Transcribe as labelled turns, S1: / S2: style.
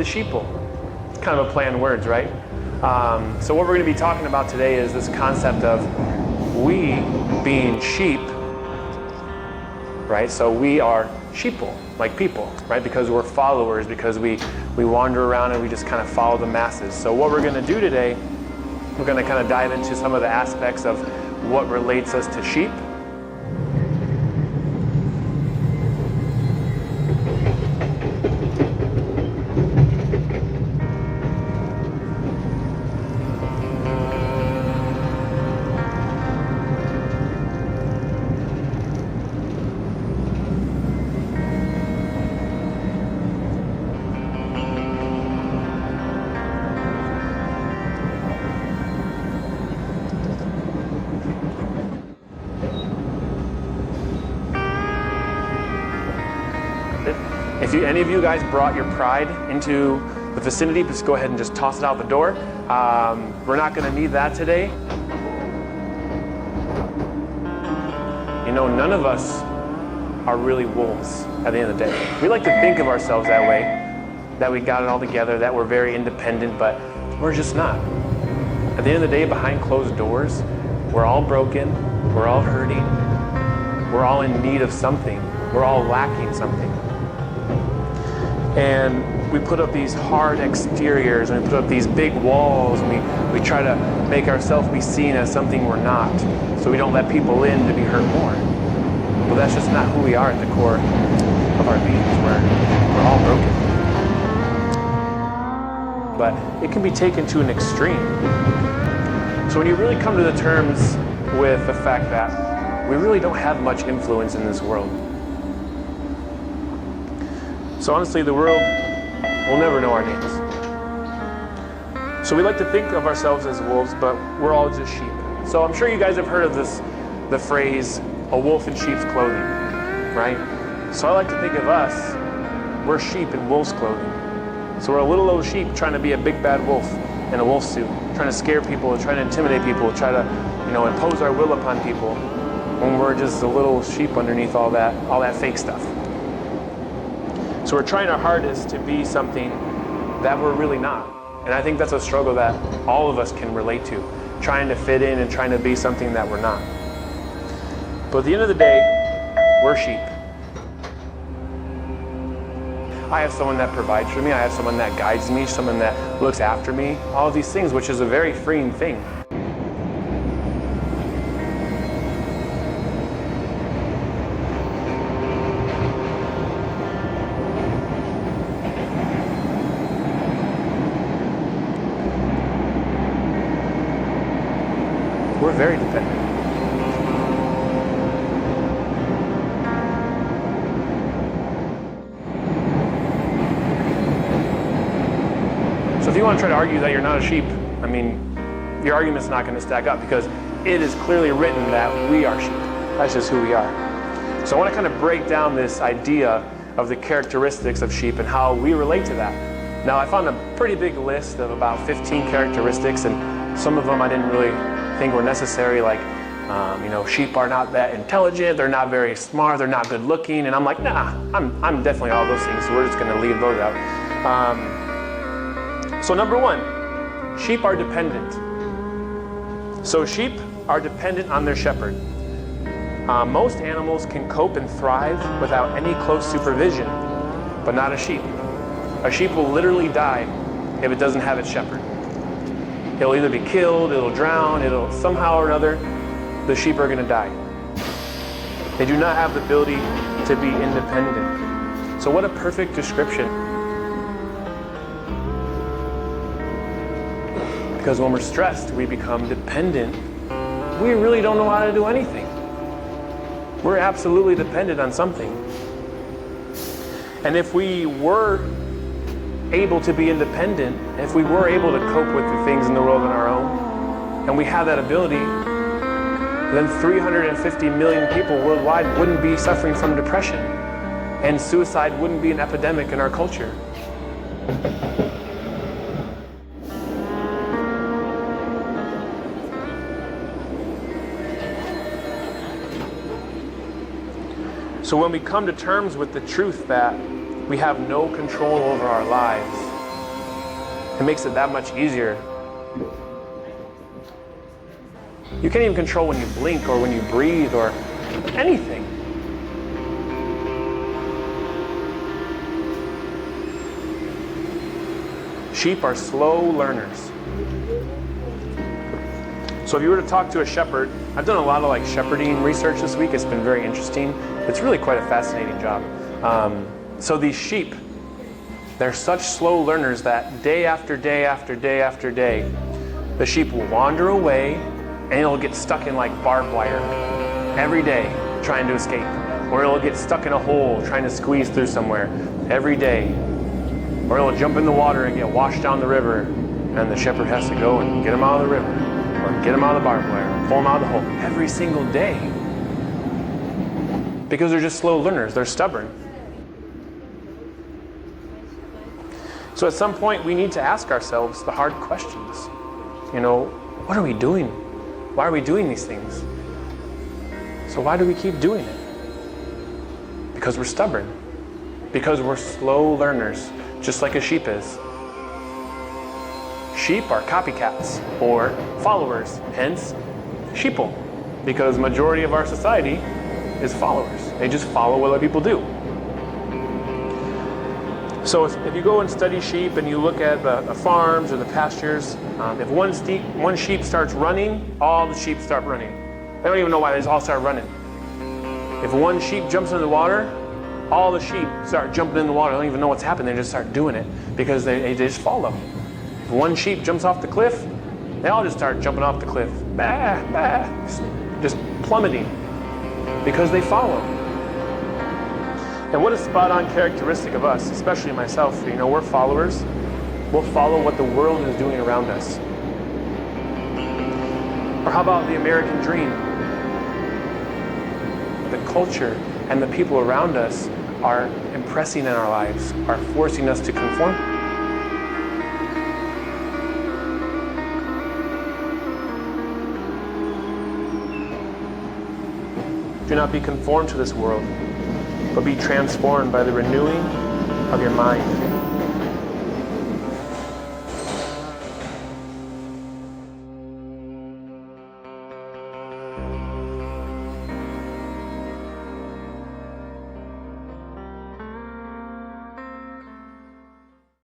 S1: Sheeple. It's kind of a play on words, right? So what we're going to be talking about today is this concept of we being sheep, right? So we are sheeple, like people, right? Because we're followers, because we wander around and we just kind of follow the masses. So what we're going to do today, we're going to kind of dive into some of the aspects of what relates us to sheep. If any of you guys brought your pride into the vicinity, just go ahead and just toss it out the door. We're not going to need that today. You know, none of us are really wolves at the end of the day. We like to think of ourselves that way, that we got it all together, that we're very independent, but we're just not. At the end of the day, behind closed doors, we're all broken, we're all hurting, we're all in need of something, we're all lacking something. And we put up these hard exteriors, and we put up these big walls, and we try to make ourselves be seen as something we're not, so we don't let people in to be hurt more. Well, that's just not who we are at the core of our beings. We're all broken. But it can be taken to an extreme. So when you really come to the terms with the fact that we really don't have much influence in this world. So honestly, the world will never know our names. So we like to think of ourselves as wolves, but we're all just sheep. So I'm sure you guys have heard of the phrase, a wolf in sheep's clothing, right? So I like to think of us, we're sheep in wolf's clothing. So we're a little old sheep trying to be a big bad wolf in a wolf suit, trying to scare people, trying to intimidate people, try to, impose our will upon people, when we're just a little sheep underneath all that fake stuff. So we're trying our hardest to be something that we're really not. And I think that's a struggle that all of us can relate to, trying to fit in and trying to be something that we're not. But at the end of the day, we're sheep. I have someone that provides for me, I have someone that guides me, someone that looks after me, all of these things, which is a very freeing thing. We're very dependent. So if you want to try to argue that you're not a sheep, your argument's not going to stack up, because it is clearly written that we are sheep. That's just who we are. So I want to kind of break down this idea of the characteristics of sheep and how we relate to that. Now, I found a pretty big list of about 15 characteristics, and some of them I didn't really think were necessary, like, sheep are not that intelligent, they're not very smart, they're not good looking, and I'm like, nah, I'm definitely all those things, so we're just going to leave those out. So number one, sheep are dependent. So sheep are dependent on their shepherd. Most animals can cope and thrive without any close supervision, but not a sheep. A sheep will literally die if it doesn't have its shepherd. It'll either be killed, it'll drown, it'll somehow or another, the sheep are going to die. They do not have the ability to be independent. So what a perfect description. Because when we're stressed, we become dependent. We really don't know how to do anything. We're absolutely dependent on something. And if we were able to be independent, if we were able to cope with the things in the world on our own, and we have that ability, then 350 million people worldwide wouldn't be suffering from depression, and suicide wouldn't be an epidemic in our culture. So when we come to terms with the truth that we have no control over our lives, It makes it that much easier. You can't even control when you blink or when you breathe or anything. Sheep are slow learners. So if you were to talk to a shepherd, I've done a lot of shepherding research this week. It's been very interesting. It's really quite a fascinating job. So these sheep, they're such slow learners that day after day after day after day, the sheep will wander away and it'll get stuck in barbed wire every day trying to escape. Or it'll get stuck in a hole trying to squeeze through somewhere every day. Or it'll jump in the water and get washed down the river, and the shepherd has to go and get him out of the river, or get him out of the barbed wire, or pull him out of the hole every single day. Because they're just slow learners, they're stubborn. So at some point we need to ask ourselves the hard questions. What are we doing? Why are we doing these things? So why do we keep doing it? Because we're stubborn. Because we're slow learners, just like a sheep is. Sheep are copycats or followers, hence sheeple, because majority of our society is followers. They just follow what other people do. So if you go and study sheep and you look at the farms or the pastures, if one sheep starts running, all the sheep start running. They don't even know why, they just all start running. If one sheep jumps into the water, all the sheep start jumping in the water. They don't even know what's happening. They just start doing it because they just follow. If one sheep jumps off the cliff, they all just start jumping off the cliff. Bah, bah, just plummeting because they follow. And what a spot-on characteristic of us, especially myself, we're followers. We'll follow what the world is doing around us. Or how about the American dream? The culture and the people around us are impressing in our lives, are forcing us to conform. Do not be conformed to this world, but be transformed by the renewing of your mind.